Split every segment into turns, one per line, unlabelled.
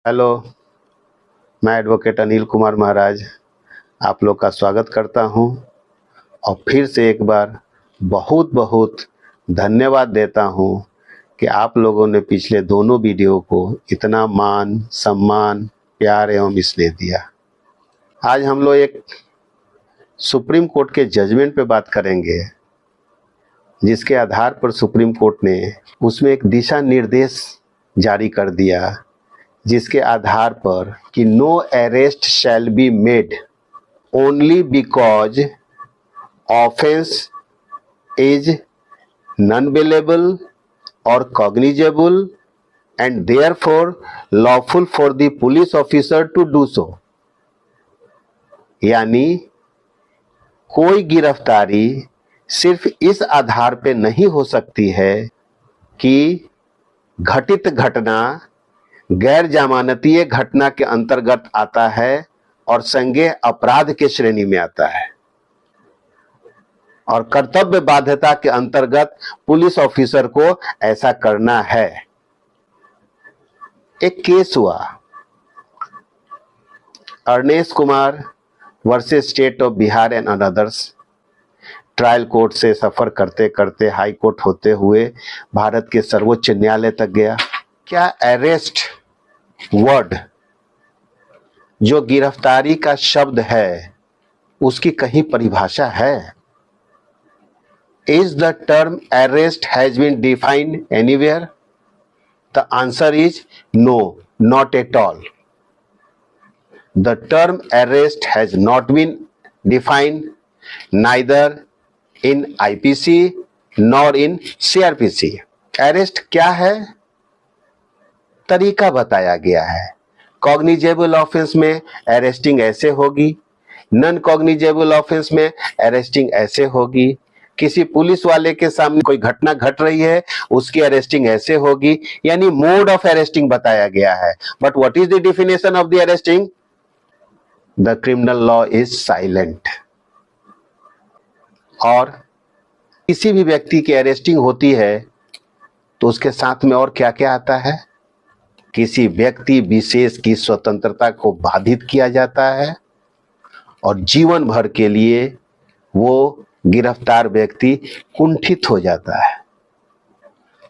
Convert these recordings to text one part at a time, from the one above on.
Hello, मैं advocate Anil Kumar महाराज आप लोग का स्वागत करता हूं और फिर से एक बार बहुत बहुत धन्यवाद देता हूं कि आप लोगों ने पिछले दोनों वीडियो को इतना मान सम्मान प्यार एवं स्नेह दिया। आज हम लोग एक सुप्रीम कोर्ट के जजमेंट पे बात करेंगे, जिसके आधार पर सुप्रीम कोर्ट ने उसमें एक दिशा निर्देश जारी कर दिया, जिसके आधार पर कि no arrest shall be made only because offence is non bailable और cognizable and therefore lawful for the police officer to do so. यानी कोई गिरफ्तारी सिर्फ इस आधार पे नहीं हो सकती है कि घटित घटना गैर जमानतीय घटना के अंतर्गत आता है और संज्ञेय अपराध के श्रेणी में आता है और कर्तव्य बाध्यता के अंतर्गत पुलिस ऑफिसर को ऐसा करना है। एक केस हुआ, Arnesh Kumar versus state of Bihar and others. Trial court से सफर करते करते हाई कोर्ट होते हुए भारत के सर्वोच्च न्यायालय तक गया। क्या अरेस्ट वर्ड जो गिरफ्तारी का शब्द है उसकी कहीं परिभाषा है? Is the term arrest has been defined anywhere? The answer is no, not at all. The term arrest has not been defined neither in IPC nor in CrPC. Arrest क्या है? तरीका बताया गया है। कॉग्निजेबल ऑफेंस में arresting ऐसे होगी, non cognizable offence में अरेस्टिंग ऐसे होगी। किसी पुलिस वाले के सामने कोई घटना घट रही है, उसकी अरेस्टिंग ऐसे होगी। यानी मोड ऑफ अरेस्टिंग बताया गया है। But what is the definition of the arresting? The criminal law is silent. और किसी भी व्यक्ति की अरेस्टिंग होती है तो उसके साथ में और क्या क्या आता है? किसी व्यक्ति विशेष की स्वतंत्रता को बाधित किया जाता है और जीवन भर के लिए वो गिरफ्तार व्यक्ति कुंठित हो जाता है।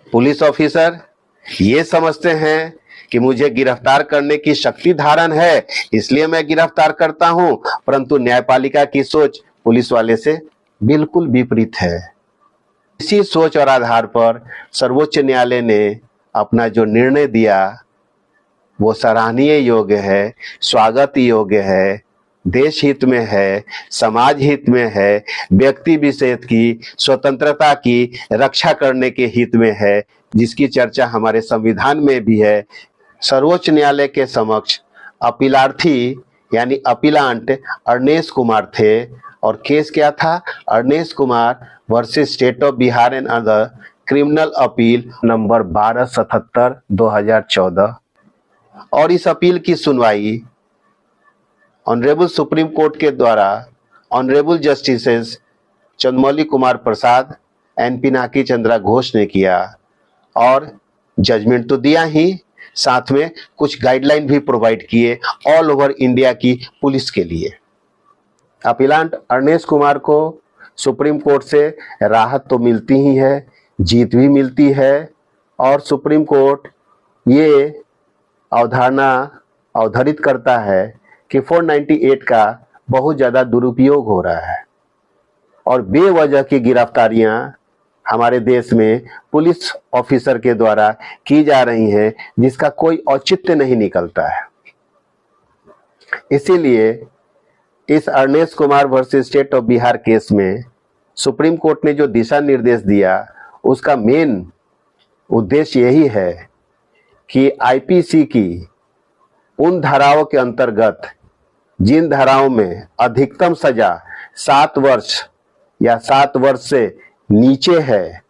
पुलिस ऑफिसर ये समझते हैं कि मुझे गिरफ्तार करने की शक्ति धारण है, इसलिए मैं गिरफ्तार करता हूं, परंतु न्यायपालिका की सोच पुलिस वाले से बिल्कुल विपरीत है। इसी सोच और आधार पर सर्वोच्च न्यायालय ने अपना जो निर्णय दिया वो सराहनीय योग्य है, स्वागत योग्य है, देश हित में है, समाज हित में है, व्यक्ति विशेष की स्वतंत्रता की रक्षा करने के हित में है, जिसकी चर्चा हमारे संविधान में भी है। सर्वोच्च न्यायालय के समक्ष अपीलार्थी यानी अपीलांट अर्नेश कुमार थे और केस क्या था? Arnesh Kumar versus state of Bihar and other criminal appeal number 1277 2014। और इस अपील की सुनवाई ऑनरेबल सुप्रीम कोर्ट के द्वारा honourable justices Chandramouli Kumar Prasad N Pinaki Chandra Ghosh ने किया और जजमेंट तो दिया ही, साथ में कुछ गाइडलाइन भी प्रोवाइड किए ऑल ओवर इंडिया की पुलिस के लिए। अपीलांट अर्नेश कुमार को सुप्रीम कोर्ट से राहत तो मिलती ही है, जीत भी मिलती है और सुप्रीम कोर्ट ये अवधारणा अवधारित करता है कि 498 का बहुत ज़्यादा दुरुपयोग हो रहा है और बेवजह की गिरफ्तारियां हमारे देश में पुलिस ऑफिसर के द्वारा की जा रही हैं, जिसका कोई औचित्य नहीं निकलता है। इसीलिए इस Arnesh Kumar versus state of Bihar case में सुप्रीम कोर्ट ने जो दिशा निर्देश दिया उसका मेन उद्देश्य यही है कि आईपीसी की उन धाराओं के अंतर्गत जिन धाराओं में अधिकतम सजा 7 वर्ष या 7 वर्ष से नीचे है,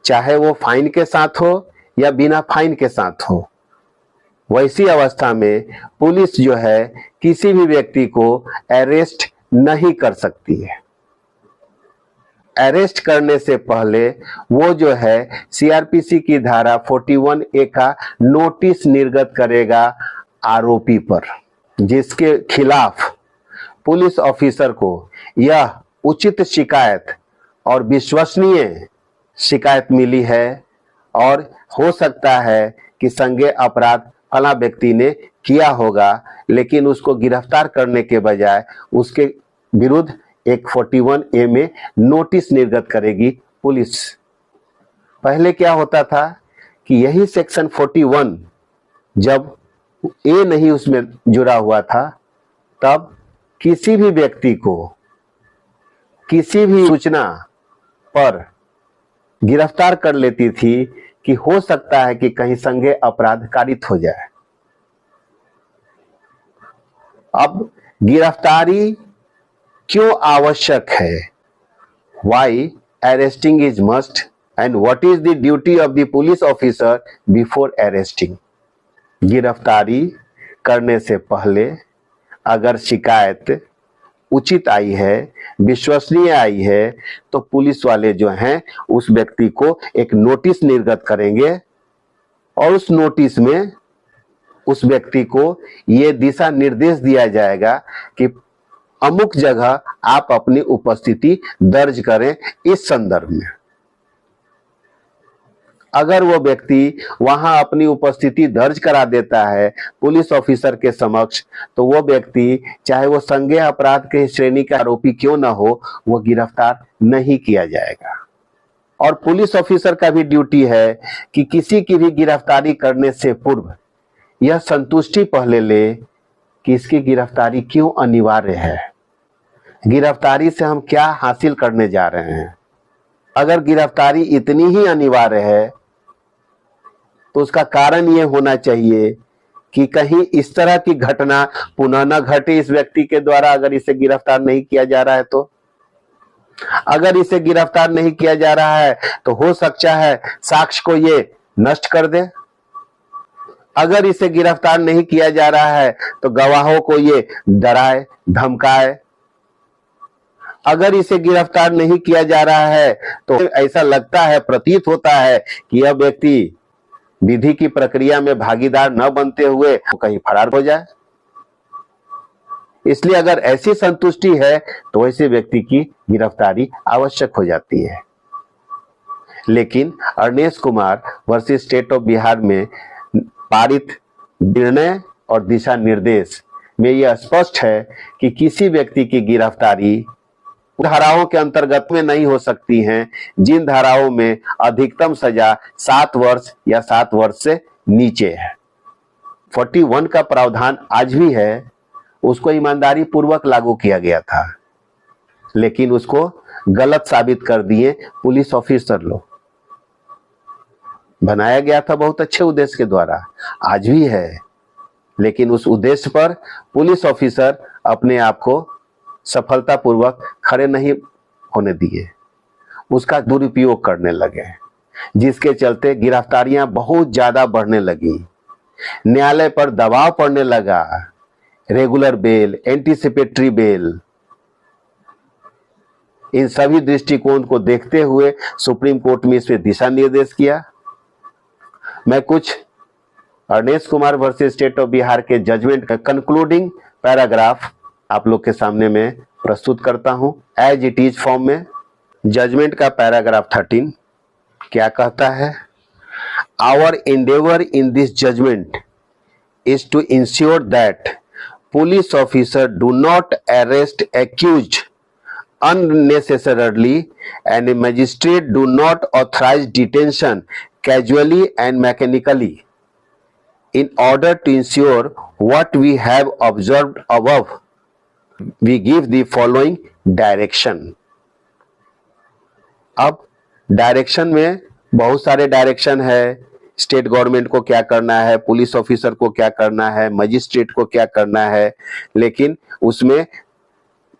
चाहे वो फाइन के साथ हो या बिना फाइन के साथ हो, वैसी अवस्था में पुलिस जो है किसी भी व्यक्ति को अरेस्ट नहीं कर सकती है। अरेस्ट करने से पहले वो जो है सीआरपीसी की धारा 41A का नोटिस निर्गत करेगा आरोपी पर, जिसके खिलाफ पुलिस ऑफिसर को यह उचित शिकायत और विश्वसनीय शिकायत मिली है और हो सकता है कि संज्ञेय अपराध फला व्यक्ति ने किया होगा, लेकिन उसको गिरफ्तार करने के बजाय उसके विरुद्ध एक 41A में नोटिस निर्गत करेगी पुलिस। पहले क्या होता था कि यही सेक्शन 41 जब ए नहीं उसमें जुड़ा हुआ था, तब किसी भी व्यक्ति को किसी भी सूचना पर गिरफ्तार कर लेती थी कि हो सकता है कि कहीं संज्ञेय अपराध कारित हो जाए। अब गिरफ्तारी क्यों आवश्यक है? Why arresting is must and what is the duty of the police officer before arresting? गिरफ्तारी करने से पहले अगर शिकायत उचित आई है, विश्वसनीय आई है, तो पुलिस वाले जो हैं उस व्यक्ति को एक नोटिस निर्गत करेंगे और उस नोटिस में उस व्यक्ति को ये दिशा निर्देश दिया जाएगा कि अमुक जगह आप अपनी उपस्थिति दर्ज करें इस संदर्भ में। अगर वो व्यक्ति वहां अपनी उपस्थिति दर्ज करा देता है पुलिस ऑफिसर के समक्ष, तो वो व्यक्ति चाहे वो संज्ञेय अपराध के श्रेणी का आरोपी क्यों ना हो, वो गिरफ्तार नहीं किया जाएगा। और पुलिस ऑफिसर का भी ड्यूटी है कि किसी की भी गिरफ्तारी करने से पूर्व यह संतुष्टि पहले ले कि इसकी गिरफ्तारी क्यों अनिवार्य है, गिरफ्तारी से हम क्या हासिल करने जा रहे हैं। अगर गिरफ्तारी इतनी ही अनिवार्य है तो उसका कारण यह होना चाहिए कि कहीं इस तरह की घटना पुनः न घटे इस व्यक्ति के द्वारा, अगर इसे गिरफ्तार नहीं किया जा रहा है तो। अगर इसे गिरफ्तार नहीं किया जा रहा है तो हो सकता है साक्ष्य को ये नष्ट कर दे। अगर इसे गिरफ्तार नहीं किया जा रहा है तो गवाहों को ये डराए धमकाए। अगर इसे गिरफ्तार नहीं किया जा रहा है तो ऐसा लगता है, प्रतीत होता है कि यह व्यक्ति विधि की प्रक्रिया में भागीदार न बनते हुए तो कहीं फरार हो जाए। इसलिए अगर ऐसी संतुष्टि है तो ऐसे व्यक्ति की गिरफ्तारी आवश्यक हो जाती है। लेकिन Arnesh Kumar versus state of Bihar में पारित निर्णय और दिशा निर्देश में यह स्पष्ट है कि किसी व्यक्ति की गिरफ्तारी धाराओं के अंतर्गत में नहीं हो सकती हैं जिन धाराओं में अधिकतम सजा 7 वर्ष या 7 वर्ष से नीचे है। 41 का प्रावधान आज भी है, उसको ईमानदारी पूर्वक लागू किया गया था, लेकिन उसको गलत साबित कर दिए पुलिस ऑफिसर लोग। बनाया गया था बहुत अच्छे उद्देश्य के द्वारा, आज भी है, लेकिन उस उद्देश्य पर पुलिस ऑफिसर अपने आप को सफलतापूर्वक खड़े नहीं होने दिए, उसका दुरुपयोग करने लगे, जिसके चलते गिरफ्तारियां बहुत ज्यादा बढ़ने लगी, न्यायालय पर दबाव पड़ने लगा, रेगुलर बेल, एंटीसिपेटरी बेल, इन सभी दृष्टिकोण को देखते हुए सुप्रीम कोर्ट में इसमें दिशा निर्देश किया। मैं कुछ Arnesh Kumar versus state of Bihar के जजमेंट का कंक्लूडिंग पैराग्राफ आप लोग के सामने में प्रस्तुत करता हूं एज इट इज फॉर्म में। जजमेंट का पैराग्राफ 13 क्या कहता है? Our endeavor in this judgment is to ensure that police officer do not arrest accused unnecessarily and a magistrate do not authorize detention casually and mechanically. In order to ensure what we have observed above, we give the following direction. अब direction में बहुत सारे direction है, state government को क्या करना है, police officer को क्या करना है, मजिस्ट्रेट को क्या करना है, लेकिन उसमें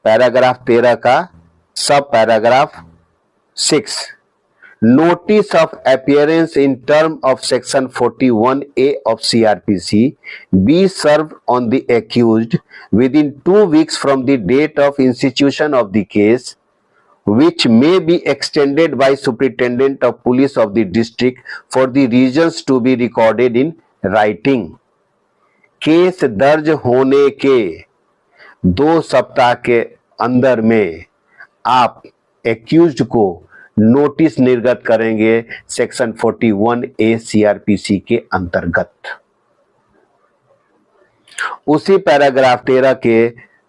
पैराग्राफ 13 का सब paragraph 6 notice of appearance in term of section 41A of CRPC be served on the accused within 2 weeks from the date of institution of the case which may be extended by Superintendent of Police of the district for the reasons to be recorded in writing. Case दर्ज होने के 2 सप्ताह के अंदर में आप accused को notice निर्गत करेंगे सेक्शन 41A CRPC के अंतर्गत। उसी पैराग्राफ 13 के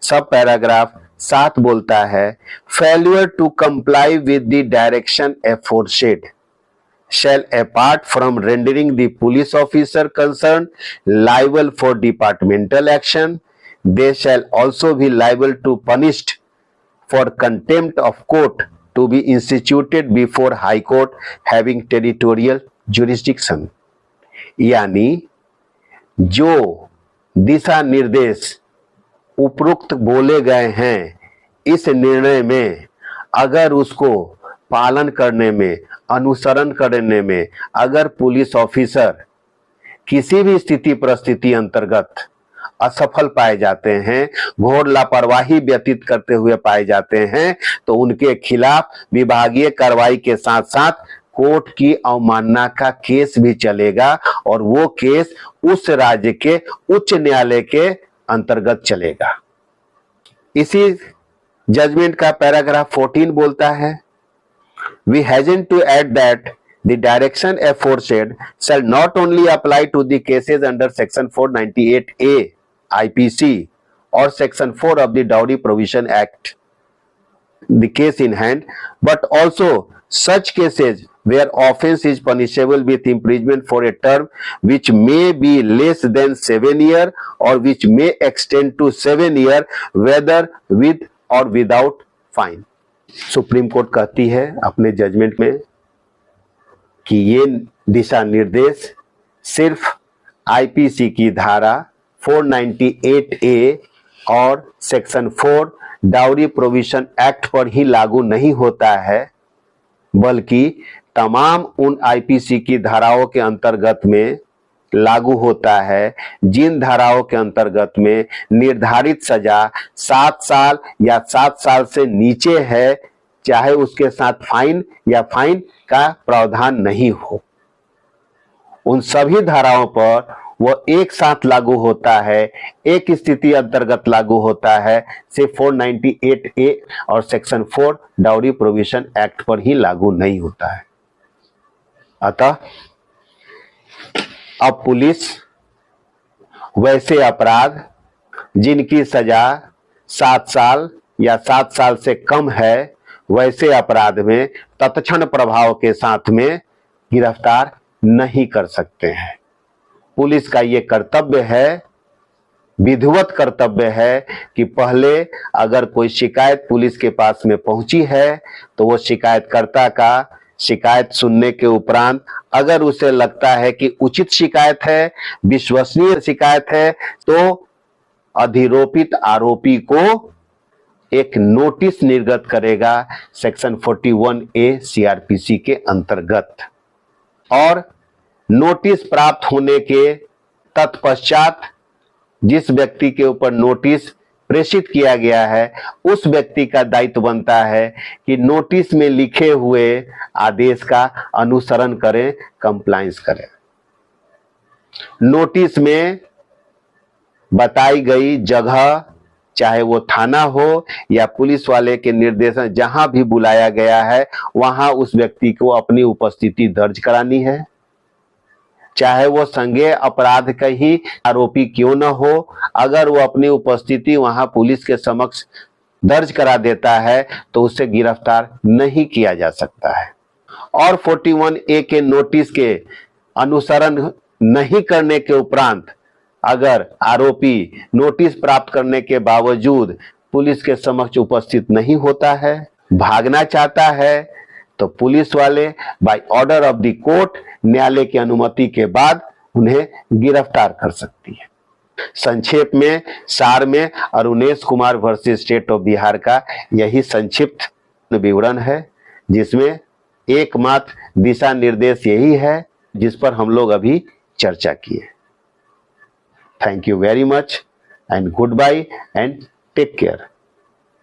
सब पैराग्राफ 7 बोलता है, failure to comply with the direction aforesaid shall apart from rendering the police officer concerned liable for departmental action, they shall also be liable to punished for contempt of court to be instituted before high court having territorial jurisdiction। यानी जो दिशा निर्देश उपरोक्त बोले गए हैं इस निर्णय में अगर उसको पालन करने में, अनुसरण करने में अगर पुलिस ऑफिसर किसी भी स्थिति परिस्थिति अंतर्गत असफल पाए जाते हैं, घोर लापरवाही व्यतीत करते हुए पाए जाते हैं, तो उनके खिलाफ विभागीय कार्रवाई के साथ साथ कोर्ट की अवमानना का केस भी चलेगा और वो केस उस राज्य के उच्च न्यायालय के अंतर्गत चलेगा। इसी जजमेंट का पैराग्राफ 14 बोलता है, we hasten to add that the direction aforesaid shall not only apply to the cases under section 498A IPC or section 4 of the Dowry Provision Act, the case in hand, but also such cases where offense is punishable with imprisonment for a term which may be less than 7 years or which may extend to 7 years whether with or without fine। Supreme court कहती है अपने judgement में कि ये दिशा निर्देश सिर्फ IPC की धारा 498A और सेक्शन 4 डाउरी प्रोविजन एक्ट पर ही लागू नहीं होता है, बल्कि तमाम उन आईपीसी की धाराओं के अंतर्गत में लागू होता है जिन धाराओं के अंतर्गत में निर्धारित सजा 7 साल या 7 साल से नीचे है, चाहे उसके साथ फाइन या फाइन का प्रावधान नहीं हो। उन सभी धाराओं पर वो एक साथ लागू होता है, एक स्थिति अंतर्गत लागू होता है, सिर्फ 498A और सेक्शन 4 डाउरी प्रोविजन एक्ट पर ही लागू नहीं होता है। अतः अब पुलिस वैसे अपराध जिनकी सजा 7 साल या 7 साल से कम है, वैसे अपराध में तत्क्षण प्रभाव के साथ में गिरफ्तार नहीं कर सकते हैं। पुलिस का ये कर्तव्य है, विधिवत कर्तव्य है कि पहले अगर कोई शिकायत पुलिस के पास में पहुंची है तो वो शिकायतकर्ता का शिकायत सुनने के उपरांत अगर उसे लगता है कि उचित शिकायत है, विश्वसनीय शिकायत है, तो अधिरोपित आरोपी को एक नोटिस निर्गत करेगा सेक्शन 41A CRPC के अंतर्गत, और नोटिस प्राप्त होने के तत्पश्चात जिस व्यक्ति के ऊपर नोटिस प्रेषित किया गया है उस व्यक्ति का दायित्व बनता है कि नोटिस में लिखे हुए आदेश का अनुसरण करें, कंप्लायंस करें। नोटिस में बताई गई जगह, चाहे वो थाना हो या पुलिस वाले के निर्देशन, जहां भी बुलाया गया है वहां उस व्यक्ति को अपनी उपस्थिति दर्ज करानी है, चाहे वो संज्ञेय अपराध का ही आरोपी क्यों न हो। अगर वो अपनी उपस्थिति वहां पुलिस के समक्ष दर्ज करा देता है तो उसे गिरफ्तार नहीं किया जा सकता है। और 41A के नोटिस के अनुसरण नहीं करने के उपरांत अगर आरोपी नोटिस प्राप्त करने के बावजूद पुलिस के समक्ष उपस्थित नहीं होता है, भागना चाहता है, तो पुलिस वाले by order of the court, न्यायालय की अनुमति के बाद उन्हें गिरफ्तार कर सकती है। संक्षेप में, सार में Arunesh Kumar versus state of Bihar का यही संक्षिप्त विवरण है, जिसमें एकमात्र दिशा निर्देश यही है जिस पर हम लोग अभी चर्चा किए। Thank you very much and goodbye and take care.